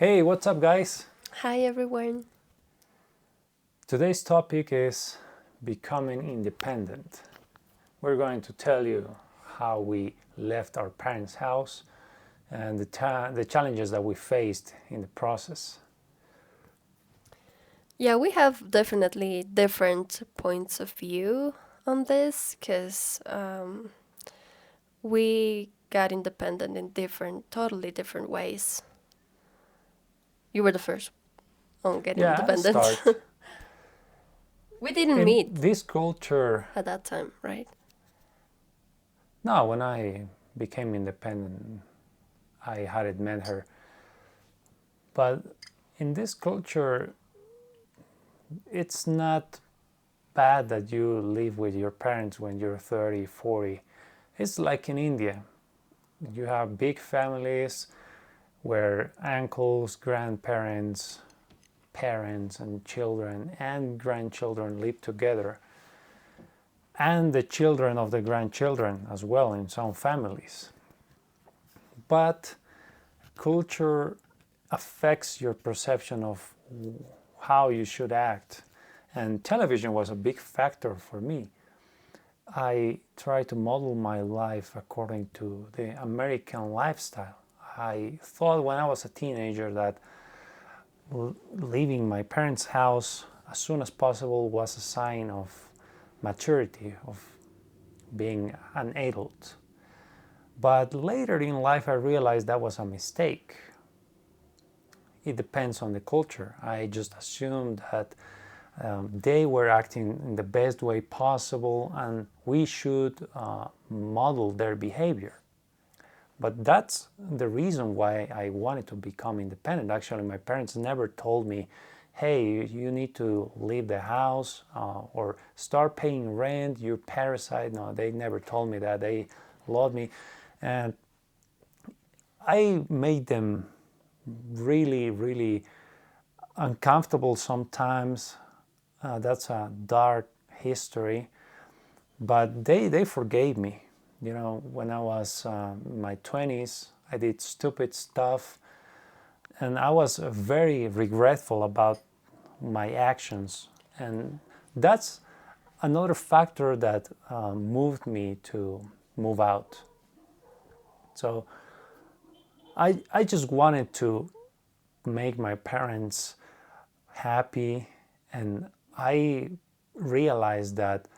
Hey, what's up, guys? Hi everyone. Today's topic is becoming independent. We're going to tell you how we left our parents' house and the challenges that we faced in the process. Yeah, we have definitely different points of view on this because we got independent in totally different ways. You were the first on getting Yeah, I'll independent. start. We didn't In meet this culture, at that time, right? no, when I became independent, I hadn't met her. But in this culture, it's not bad that you live with your parents when you're 30, 40. It's like in India. You have big families where uncles, grandparents, parents, and children and grandchildren live together, and the children of the grandchildren as well in some families. But culture affects your perception of how you should act, and television was a big factor for me. I try to model my life according to the American lifestyle. I thought when I was a teenager that leaving my parents' house as soon as possible was a sign of maturity, of being an adult. But later in life, I realized that was a mistake. It depends on the culture. I just assumed that they were acting in the best way possible and we should model their behavior. But that's the reason why I wanted to become independent. Actually, my parents never told me, hey, you need to leave the house or start paying rent, you're parasite. No, they never told me that. They loved me. And I made them really, really uncomfortable sometimes. That's a dark history. But they forgave me. You know, when I was in my 20s, I did stupid stuff, and I was very regretful about my actions. And that's another factor that moved me to move out. So I just wanted to make my parents happy, and I realized that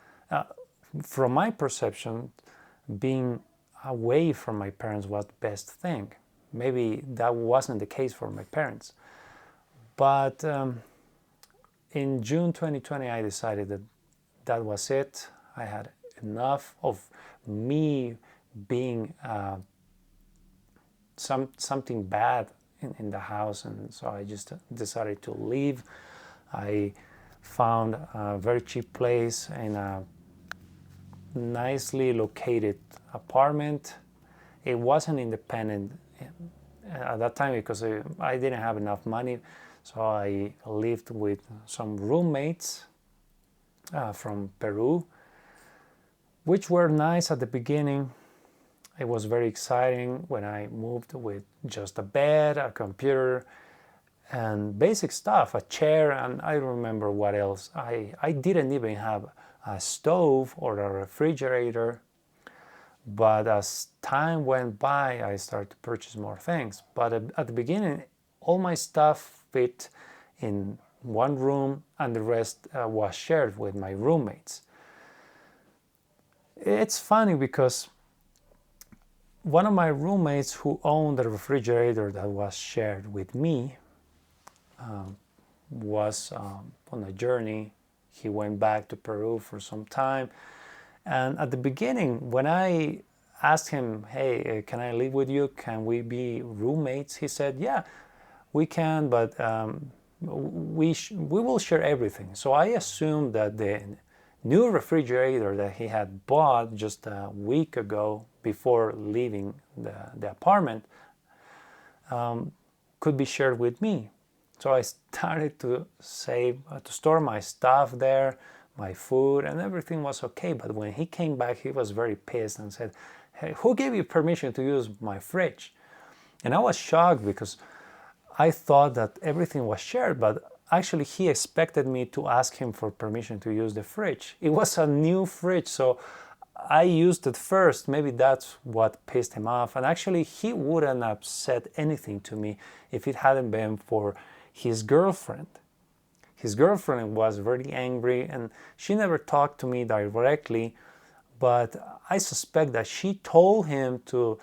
from my perception, being away from my parents was the best thing. Maybe that wasn't the case for my parents. But in June 2020, I decided that that was it. I had enough of me being something bad in the house, and so I just decided to leave. I found a very cheap place in a nicely located apartment. It wasn't independent at that time because I didn't have enough money, so I lived with some roommates from Peru, which were nice at the beginning. It was very exciting when I moved with just a bed, a computer, and basic stuff, a chair, and I don't remember what else. I didn't even have a stove or a refrigerator. But as time went by, I started to purchase more things. But at the beginning, all my stuff fit in one room, and the rest was shared with my roommates. It's funny because one of my roommates who owned the refrigerator that was shared with me was on a journey. He went back to Peru for some time. And at the beginning, when I asked him, hey, can I live with you? Can we be roommates? He said, yeah, we can, but we will share everything. So I assumed that the new refrigerator that he had bought just a week ago before leaving the apartment could be shared with me. So I started to save, to store my stuff there, my food, and everything was okay. But when he came back, he was very pissed and said, hey, who gave you permission to use my fridge? And I was shocked because I thought that everything was shared, but actually he expected me to ask him for permission to use the fridge. It was a new fridge, so I used it first. Maybe that's what pissed him off. And actually, he wouldn't have said anything to me if it hadn't been for his girlfriend. His girlfriend was very angry, and she never talked to me directly, but I suspect that she told him to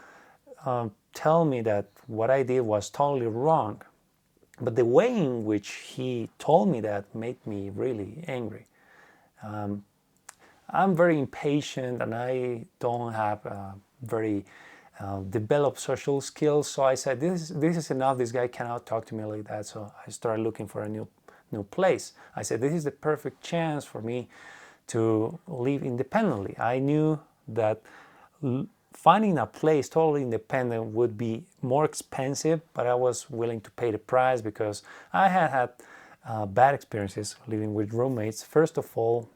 tell me that what I did was totally wrong. But the way in which he told me that made me really angry. I'm very impatient, and I don't have very developed social skills. So I said, this is enough. This guy cannot talk to me like that. So I started looking for a new place. I said, this is the perfect chance for me to live independently. I knew that finding a place totally independent would be more expensive, but I was willing to pay the price because I had bad experiences living with roommates. First of all,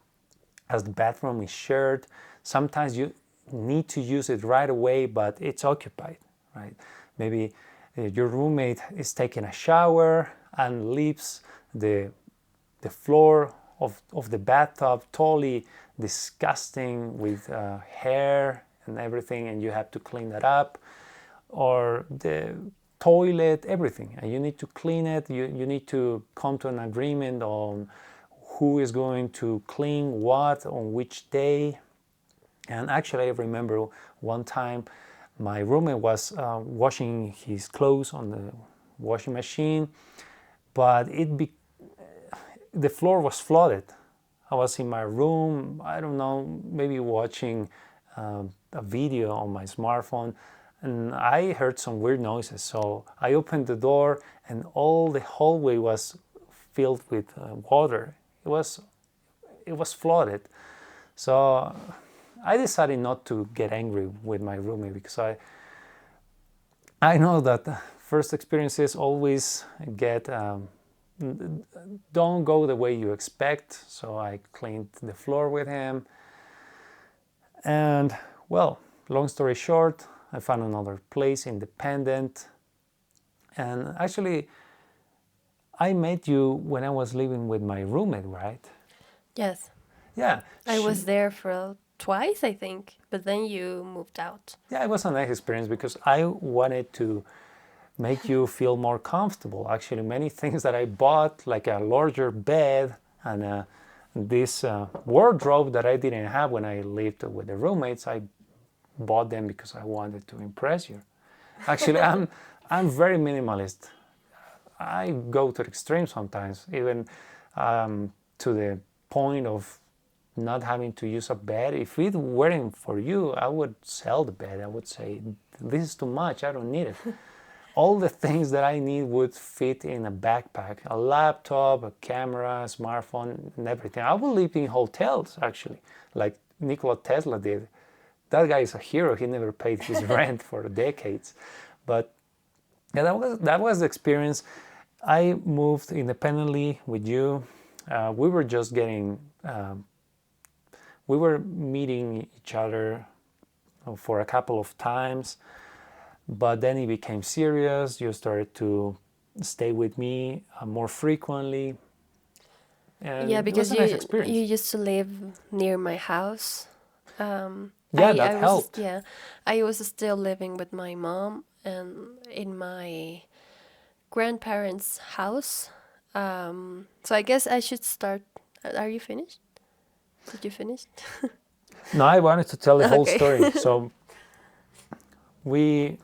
as the bathroom is shared, sometimes you need to use it right away, but it's occupied, right? Maybe your roommate is taking a shower and leaves the floor of the bathtub totally disgusting with hair and everything, and you have to clean that up. Or the toilet, everything, and you need to clean it. You need to come to an agreement on who is going to clean what on which day. And actually, I remember one time my roommate was washing his clothes on the washing machine, but the floor was flooded. I was in my room, I don't know, maybe watching a video on my smartphone, and I heard some weird noises. So I opened the door, and all the hallway was filled with water. It was flooded. So I decided not to get angry with my roommate because I know that first experiences always don't go the way you expect. So I cleaned the floor with him, and well, long story short, I found another place, independent. And actually, I met you when I was living with my roommate, right? Yes. Yeah. I was there for twice, I think, but then you moved out. Yeah, it was a nice experience because I wanted to make you feel more comfortable. Actually, many things that I bought, like a larger bed and this wardrobe that I didn't have when I lived with the roommates, I bought them because I wanted to impress you. Actually, I'm very minimalist. I go to the extreme sometimes, even to the point of not having to use a bed. If it weren't for you, I would sell the bed. I would say, this is too much, I don't need it. All the things that I need would fit in a backpack, a laptop, a camera, a smartphone, and everything. I will live in hotels, actually, like Nikola Tesla did. That guy is a hero. He never paid his rent for decades. But yeah, that was the experience. I moved independently with you. We were just we were meeting each other for a couple of times, but then it became serious. You started to stay with me more frequently. And Yeah, it because was a nice experience. you used to live near my house. Yeah, that I helped. Yeah, I was still living with my mom and in my grandparents' house. So I guess I should start. Are you finished? Did you finish? No, I wanted to tell the whole Okay. story. So we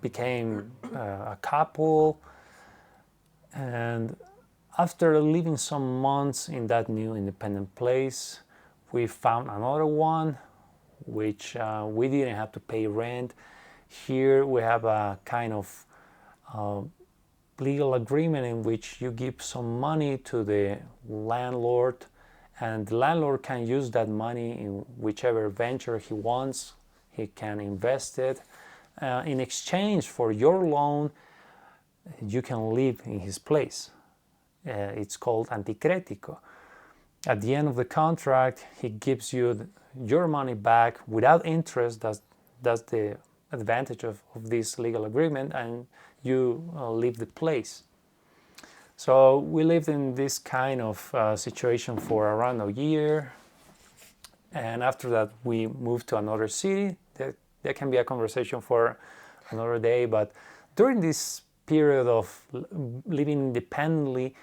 became a couple, and after living some months in that new independent place, we found another one which we didn't have to pay rent. Here we have a kind of legal agreement in which you give some money to the landlord, and the landlord can use that money in whichever venture he wants. He can invest it. In exchange for your loan, you can live in his place. It's called anticrético. At the end of the contract, he gives you your money back without interest. That's the advantage of this legal agreement, and you leave the place. So we lived in this kind of situation for around a year, and after that we moved to another city. That can be a conversation for another day, but during this period of living independently,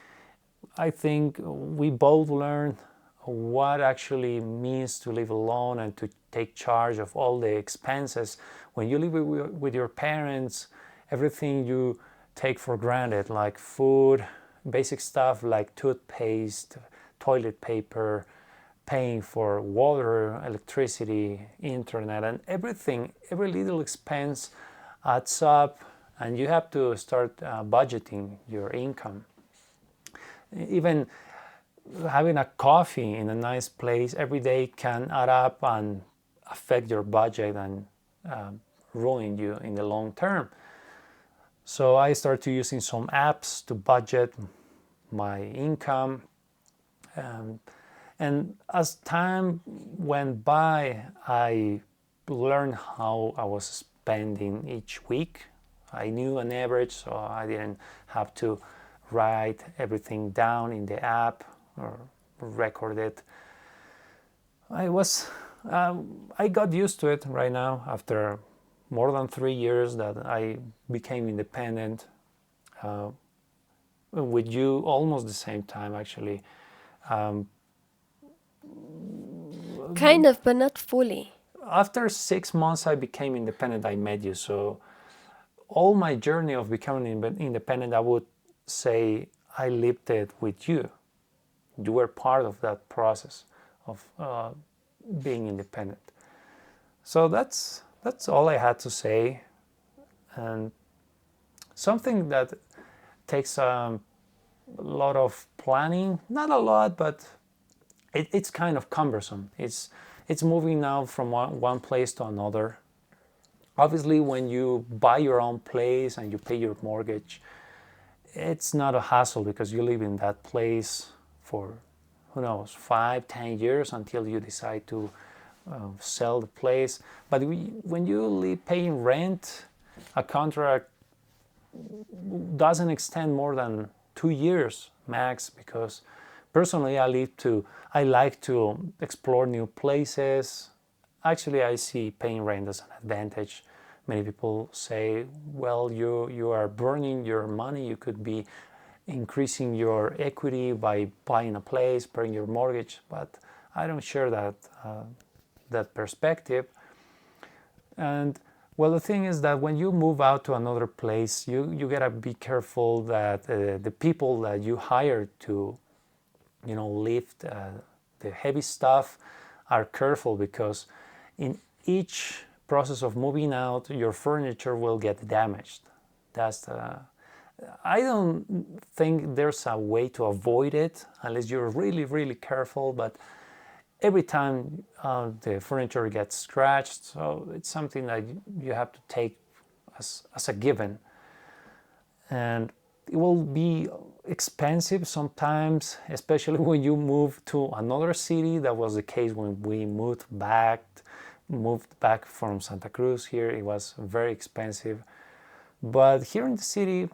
I think we both learned what actually means to live alone and to take charge of all the expenses. When you live with your parents, everything you take for granted, like food, basic stuff like toothpaste, toilet paper, paying for water, electricity, internet, and everything, every little expense adds up, and you have to start budgeting your income. Even having a coffee in a nice place every day can add up and affect your budget and ruin you in the long term. So I started using some apps to budget my income. And as time went by, I learned how I was spending each week. I knew an average, so I didn't have to write everything down in the app or record it. I got used to it right now after more than 3 years that I became independent. With you, almost the same time actually. Kind of, but not fully. After 6 months, I became independent. I met you, so all my journey of becoming independent, I would say I lived it with you. You were part of that process of being independent. So that's all I had to say. And something that takes a lot of planning, not a lot, but it's kind of cumbersome. It's moving now from one place to another. Obviously, when you buy your own place and you pay your mortgage, it's not a hassle because you live in that place for, who knows, 5, 10 years until you decide to sell the place. But when you live paying rent, a contract doesn't extend more than 2 years max, because personally I like to explore new places. Actually, I see paying rent as an advantage. Many people say, well, you are burning your money. You could be increasing your equity by buying a place, paying your mortgage. But I don't share that perspective. And well, the thing is that when you move out to another place, you gotta be careful that the people that you hire to, lift the heavy stuff are careful, because in each process of moving out, your furniture will get damaged. I don't think there's a way to avoid it unless you're really, really careful, but every time the furniture gets scratched, so it's something that you have to take as a given. And it will be expensive sometimes, especially when you move to another city. That was the case when we moved back from Santa Cruz here. It was very expensive. But here in the city,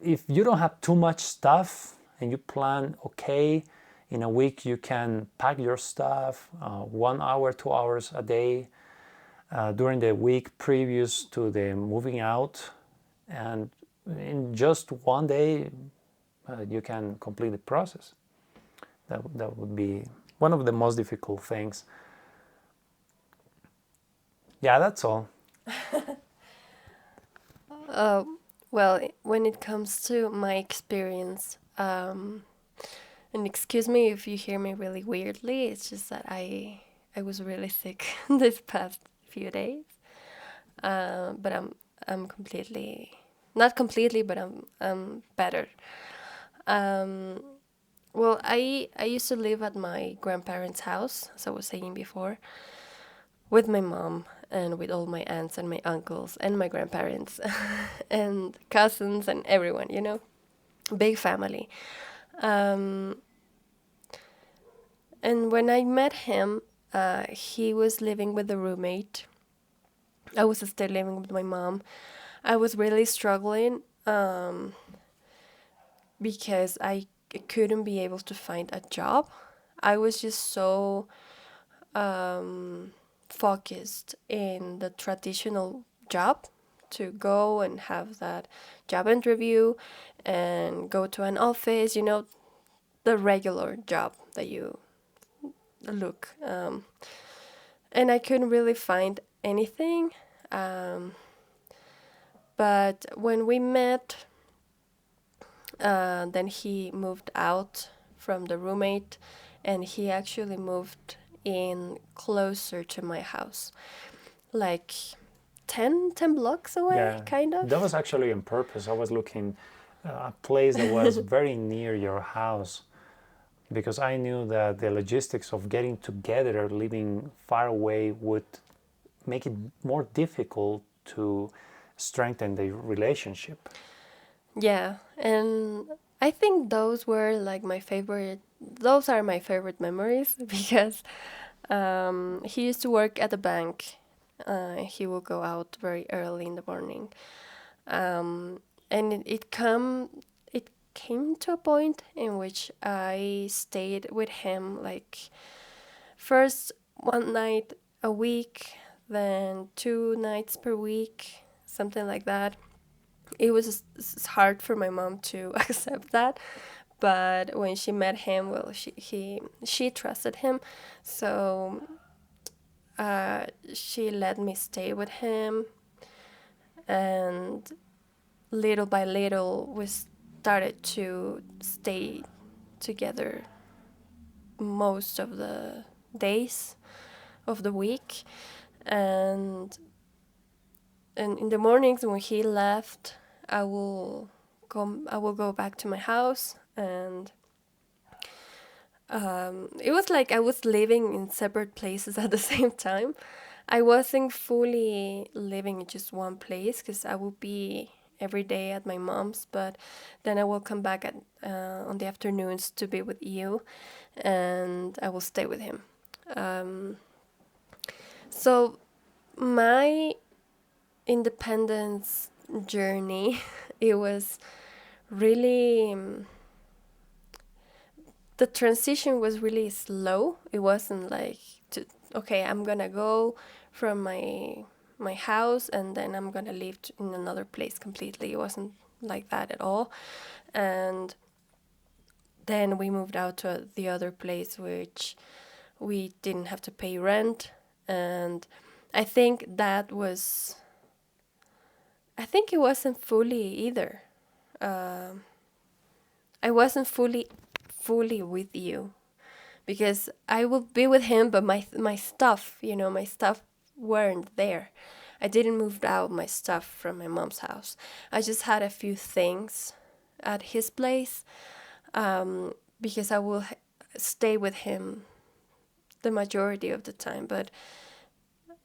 if you don't have too much stuff and you plan okay, in a week you can pack your stuff 1 hour, 2 hours a day during the week previous to the moving out, and in just one day you can complete the process. That would be one of the most difficult things. Yeah, that's all. Well, when it comes to my experience, and excuse me if you hear me really weirdly, it's just that I was really sick this past few days. But I'm completely, not completely, but I'm better. Well, I used to live at my grandparents' house, as I was saying before, with my mom and with all my aunts and my uncles and my grandparents and cousins and everyone, big family. And when I met him, he was living with a roommate. I was still living with my mom. I was really struggling because I couldn't be able to find a job. I was just so focused in the traditional job, to go and have that job interview and go to an office, the regular job that you look. And I couldn't really find anything. Um, but when we met, then he moved out from the roommate, and he actually moved in closer to my house, like 10 blocks away, Yeah, kind that of. was actually on purpose. I was looking a place that was very near your house because I knew that the logistics of getting together, living far away, would make it more difficult to strengthen the relationship. Yeah, and I think those were like my favorite. Those are my favorite memories because he used to work at the bank. He will go out very early in the morning, and it came to a point in which I stayed with him, like first one night a week, then 2 nights per week, something like that. It was hard for my mom to accept that, but when she met him, well, she trusted him, so she let me stay with him, and little by little we started to stay together most of the days of the week. And and in the mornings when he left, I will go back to my house, and it was like I was living in separate places at the same time. I wasn't fully living in just one place because I would be every day at my mom's, but then I will come back on the afternoons to be with you, and I will stay with him. Um, so my independence journey, it was really the transition was really slow. It wasn't like to okay, I'm gonna go from my house and then I'm gonna live in another place completely. It wasn't like that at all. And then we moved out to the other place, which we didn't have to pay rent. And I think that was, I think it wasn't fully either. Um, I wasn't fully with you because I would be with him, but my stuff, my stuff weren't there. I didn't move out my stuff from my mom's house. I just had a few things at his place, because I will stay with him the majority of the time. But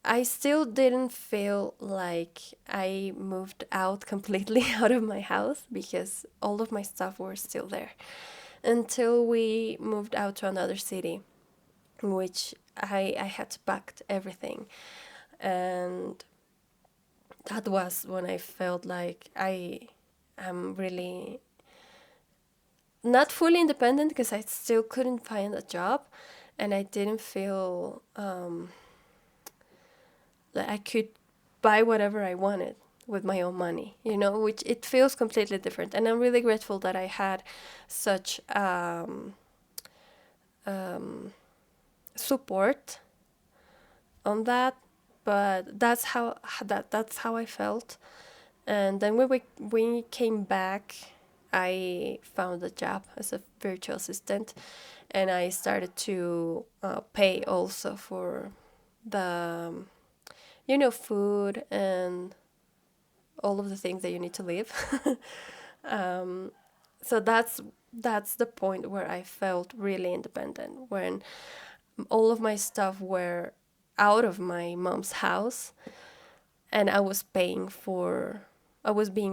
I still didn't feel like I moved out completely out of my house because all of my stuff were still there until we moved out to another city, in which I had to pack everything. And that was when I felt like I am really not fully independent because I still couldn't find a job, and I didn't feel that I could buy whatever I wanted with my own money, which it feels completely different. And I'm really grateful that I had such support on that. But that's how I felt. And then when we came back, I found a job as a virtual assistant, and I started to pay also for the food and all of the things that you need to live. So that's the point where I felt really independent, when all of my stuff were out of my mom's house, and I was being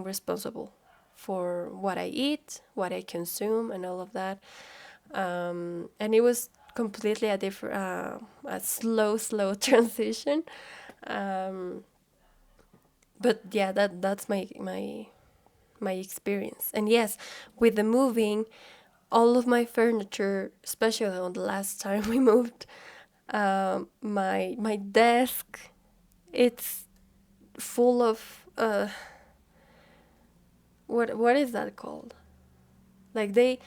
responsible for what I eat, what I consume, and all of that. And it was completely a slow transition. But yeah, that's my experience. And yes, with the moving, all of my furniture, especially on the last time we moved, my desk, it's full of what is that called? Like they,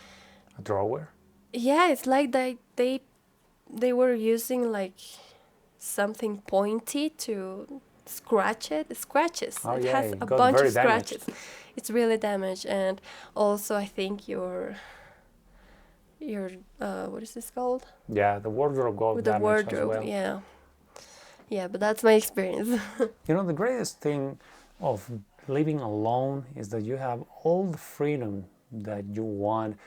A drawer. yeah, it's like they were using like something pointy to scratch it. Scratches. Oh It yeah, has it a got bunch very of damaged. scratches. It's really damaged, and also I think your what is this called? Yeah, the wardrobe got With the damaged as wardrobe, well. yeah. Yeah, but that's my experience. You know, the greatest thing of living alone is that you have all the freedom that you want,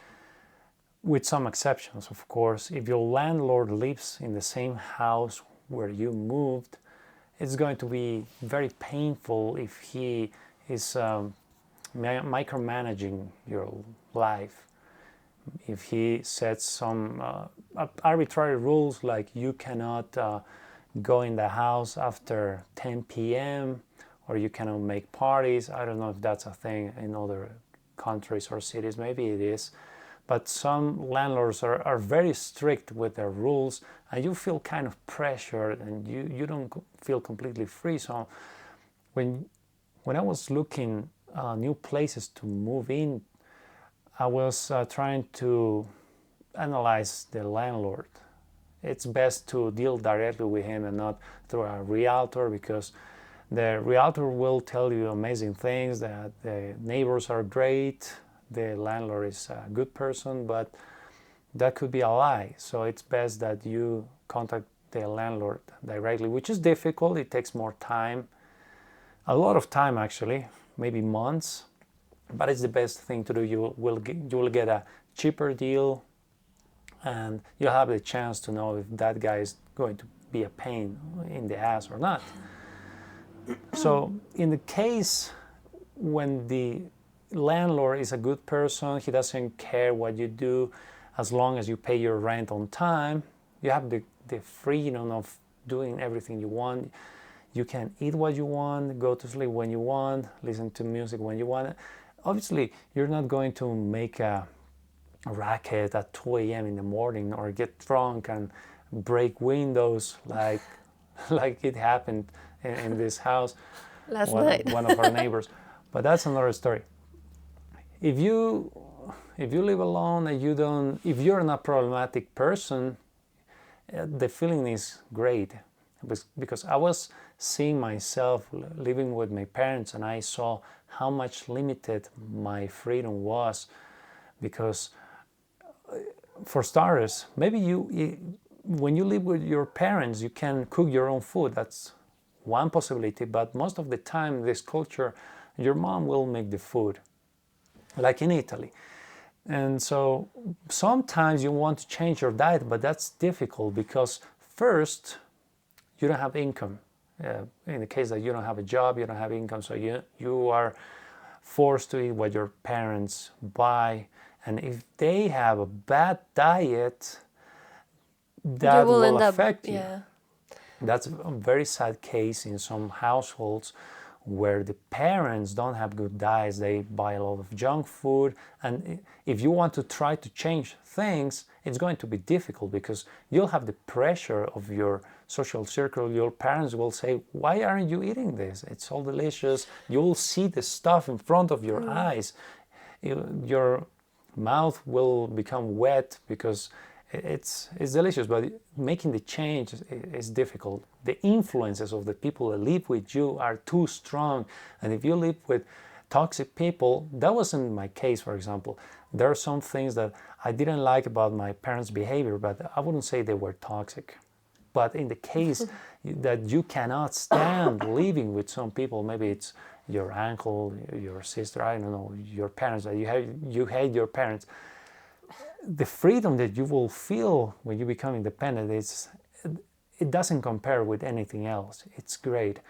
with some exceptions, of course. If your landlord lives in the same house where you moved, it's going to be very painful if he is micromanaging your life. If he sets some arbitrary rules like you cannot go in the house after 10 p.m. or you cannot make parties. I don't know if that's a thing in other countries or cities. Maybe it is. But some landlords are very strict with their rules, and you feel kind of pressured and you don't feel completely free. So when I was looking new places to move in, I was trying to analyze the landlord. It's best to deal directly with him and not through a realtor, because the realtor will tell you amazing things, that the neighbors are great, the landlord is a good person, but that could be a lie. So it's best that you contact the landlord directly, which is difficult. It takes more time, a lot of time actually, maybe months, but it's the best thing to do. You will get a cheaper deal, and you'll have the chance to know if that guy is going to be a pain in the ass or not. So in the case when the landlord is a good person, he doesn't care what you do as long as you pay your rent on time. You have the freedom of doing everything you want. You can eat what you want, go to sleep when you want, listen to music when you want. Obviously, you're not going to make a racket at 2 a.m. in the morning or get drunk and break windows like it happened in this house, Last night. one of our neighbors. But that's another story. If you live alone and if you're not a problematic person, the feeling is great, because I was seeing myself living with my parents, and I saw how much limited my freedom was. Because for starters, maybe when you live with your parents, you can cook your own food. That's one possibility, but most of the time, this culture, your mom will make the food, like in Italy. And so sometimes you want to change your diet, but that's difficult because first, you don't have income. In the case that you don't have a job, you don't have income, so you are forced to eat what your parents buy. And if they have a bad diet, that You will will end up, affect you. yeah. That's a very sad case in some households where the parents don't have good diets. They buy a lot of junk food, and if you want to try to change things, it's going to be difficult because you'll have the pressure of your social circle. Your parents will say, why aren't you eating this? It's all delicious. You'll see the stuff in front of your eyes. Your mouth will become wet because it's delicious, but making the change is difficult. The influences of the people that live with you are too strong, and if you live with toxic people, that wasn't my case. For example, there are some things that I didn't like about my parents' behavior, but I wouldn't say they were toxic. But in the case that you cannot stand living with some people, maybe it's your uncle, your sister, I don't know, your parents, that you hate your parents, the freedom that you will feel when you become independent, it doesn't compare with anything else. It's great.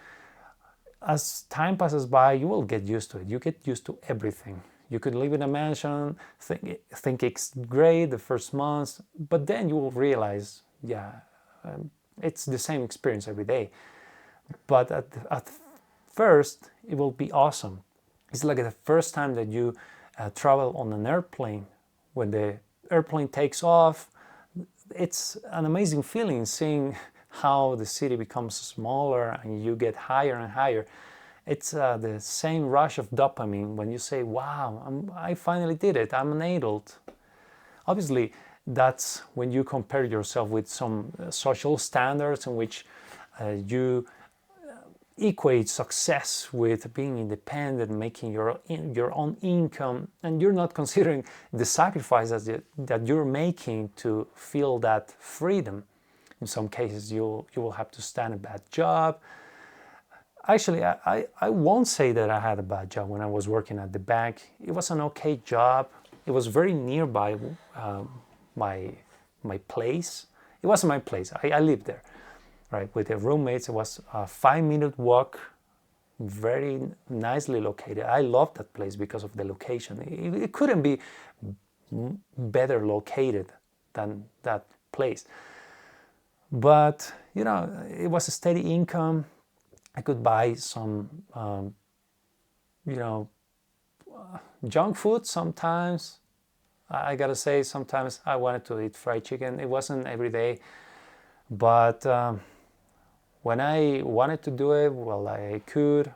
As time passes by, you will get used to it. You get used to everything. You could live in a mansion, think it's great the first months, but then you will realize, yeah, it's the same experience every day. But at first, it will be awesome. It's like the first time that you travel on an airplane. When the airplane takes off, it's an amazing feeling seeing how the city becomes smaller and you get higher and higher. It's the same rush of dopamine when you say, wow, I finally did it, I'm an adult. Obviously, that's when you compare yourself with some social standards in which you equate success with being independent, making your own income, and you're not considering the sacrifices that you're making to feel that freedom. In some cases, you will have to stand a bad job. Actually, I won't say that I had a bad job when I was working at the bank. It was an okay job. It was very nearby my place. It wasn't my place. I lived there, right, with the roommates. It was a 5-minute walk, very nicely located. I loved that place because of the location. It couldn't be better located than that place. But, it was a steady income. I could buy some, junk food sometimes. I gotta say, sometimes I wanted to eat fried chicken. It wasn't every day. But when I wanted to do it, well, I could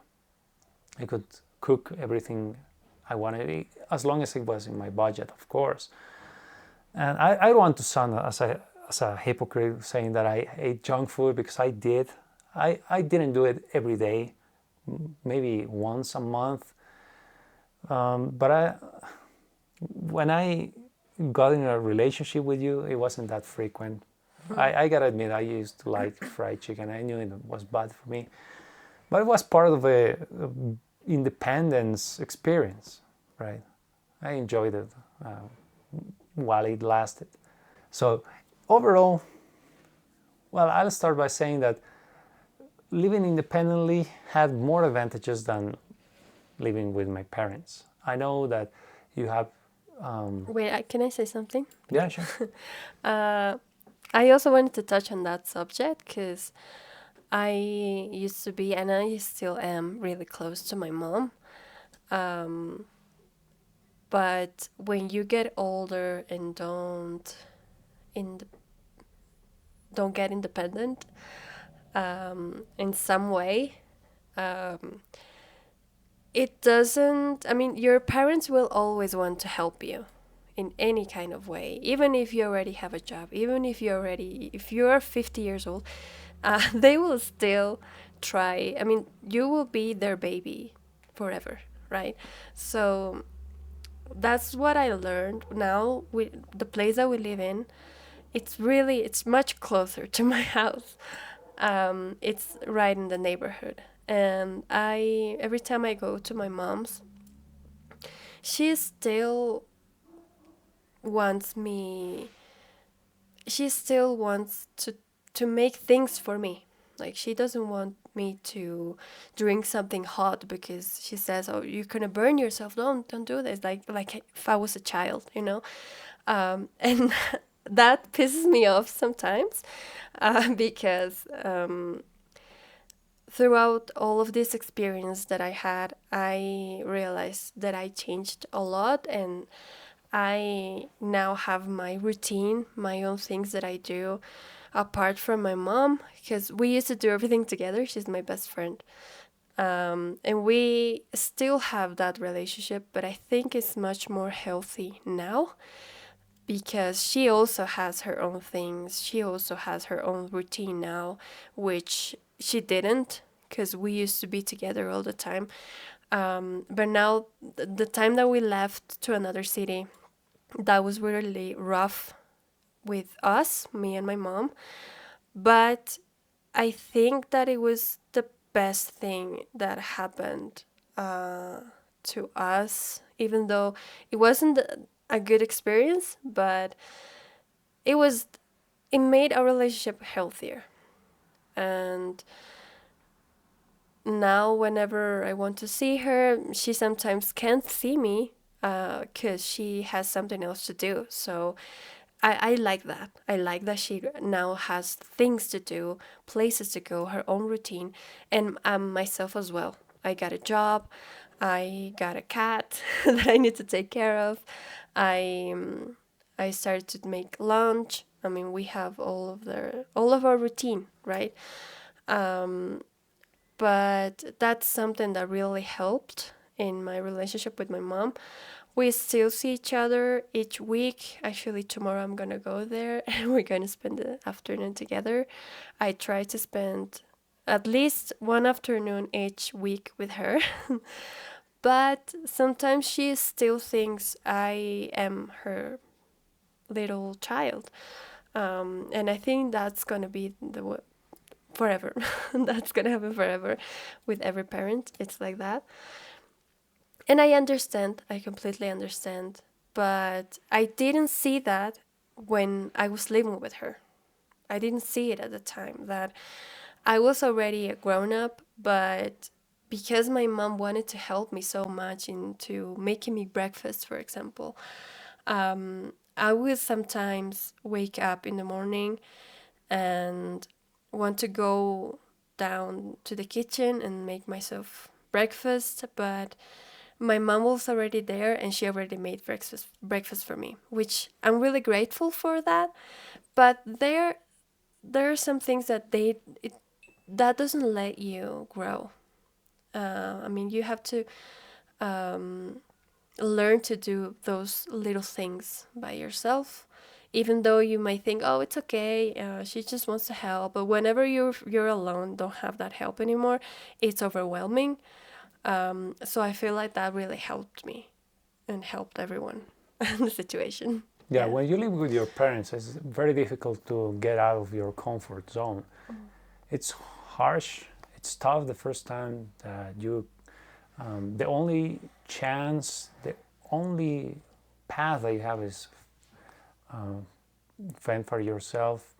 cook everything I wanted, as long as it was in my budget, of course. And I don't want to sound as a hypocrite saying that I ate junk food, because I did. I didn't do it every day, maybe once a month. But when I got in a relationship with you, it wasn't that frequent. I gotta admit, I used to like fried chicken. I knew it was bad for me, but it was part of a independence experience, right? I enjoyed it while it lasted. So overall, well, I'll start by saying that living independently had more advantages than living with my parents. I know that you have... Wait, can I say something? Yeah, sure. I also wanted to touch on that subject because I used to be, and I still am, really close to my mom. But when you get older and don't get independent in some way, it doesn't, I mean, your parents will always want to help you in any kind of way, even if you already have a job, even if you're 50 years old, they will still try. I mean, you will be their baby forever, right? So that's what I learned now with the place that we live in. It's much closer to my house. It's right in the neighborhood. And every time I go to my mom's, she still wants me, she still wants to make things for me. Like, she doesn't want me to drink something hot because she says, "Oh, you're gonna burn yourself. Don't do this." Like if I was a child, and that pisses me off sometimes, because throughout all of this experience that I had, I realized that I changed a lot, and I now have my routine, my own things that I do apart from my mom, because we used to do everything together. She's my best friend. And we still have that relationship, but I think it's much more healthy now because she also has her own things. She also has her own routine now, which she didn't because we used to be together all the time. But now, the time that we left to another city, that was really rough with us, me and my mom. But I think that it was the best thing that happened to us, even though it wasn't a good experience, but it made our relationship healthier. And now whenever I want to see her, she sometimes can't see me because she has something else to do. So I like that. I like that she now has things to do, places to go, her own routine, and myself as well. I got a job, I got a cat that I need to take care of. I started to make lunch. I mean, we have all of our routine, right? Um, but that's something that really helped in my relationship with my mom. We still see each other each week. Actually, tomorrow I'm gonna go there and we're gonna spend the afternoon together. I try to spend at least one afternoon each week with her. But sometimes she still thinks I am her little child. And I think that's gonna be forever. That's gonna happen forever with every parent. It's like that. And I understand, I completely understand. But I didn't see that when I was living with her. I didn't see it at the time that I was already a grown up, but because my mom wanted to help me so much into making me breakfast, for example, I will sometimes wake up in the morning and want to go down to the kitchen and make myself breakfast, but my mom was already there and she already made breakfast for me, which I'm really grateful for that. But there are some things that that doesn't let you grow. I mean, you have to um, learn to do those little things by yourself, even though you might think, oh, it's okay, she just wants to help. But whenever you're alone, don't have that help anymore, it's overwhelming. So I feel like that really helped me and helped everyone in the situation. Yeah, Yeah. when you live with your parents, it's very difficult to get out of your comfort zone. It's harsh, it's tough the first time that the only chance, the only path that you have is fend for yourself.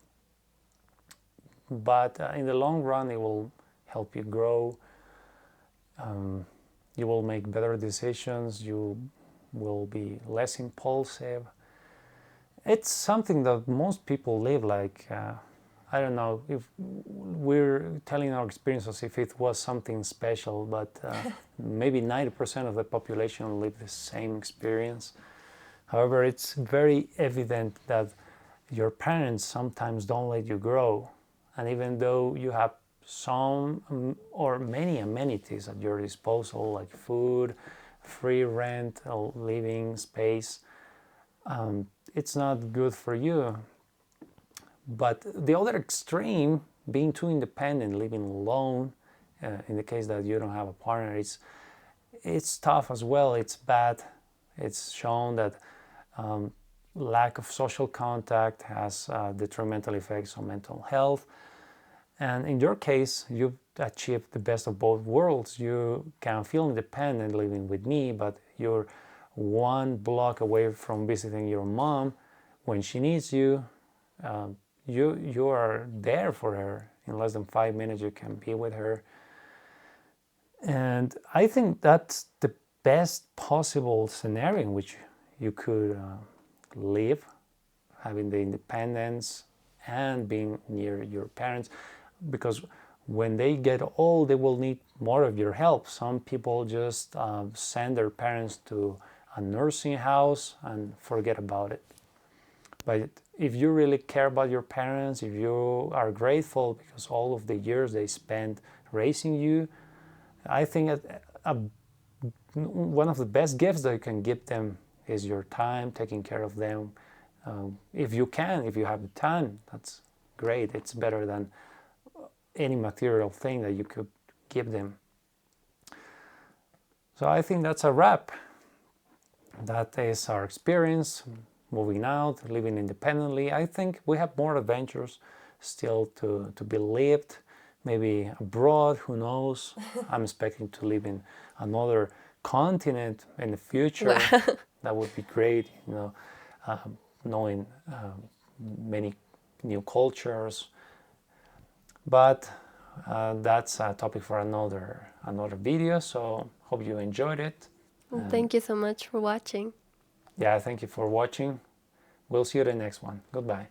But in the long run, it will help you grow. You will make better decisions. You will be less impulsive. It's something that most people live like. I don't know if we're telling our experience as if it was something special, but maybe 90% of the population live the same experience. However, it's very evident that your parents sometimes don't let you grow. And even though you have some or many amenities at your disposal, like food, free rent, living space, it's not good for you. But the other extreme, being too independent, living alone, in the case that you don't have a partner, it's tough as well. It's bad. It's shown that lack of social contact has detrimental effects on mental health. And in your case, you've achieved the best of both worlds. You can feel independent living with me, but you're one block away from visiting your mom when she needs you. You are there for her. In less than 5 minutes, you can be with her. And I think that's the best possible scenario in which you could live, having the independence and being near your parents, because when they get old, they will need more of your help. Some people just send their parents to a nursing house and forget about it. But if you really care about your parents, if you are grateful because all of the years they spent raising you, I think one of the best gifts that you can give them is your time, taking care of them. If you can, if you have the time, that's great. It's better than any material thing that you could give them. So I think that's a wrap. That is our experience moving out, living independently. I think we have more adventures still to be lived, maybe abroad, who knows. I'm expecting to live in another continent in the future. Wow. That would be great, knowing many new cultures. But that's a topic for another video. So hope you enjoyed it. Thank you so much for watching. Yeah, thank you for watching. We'll see you in the next one. Goodbye.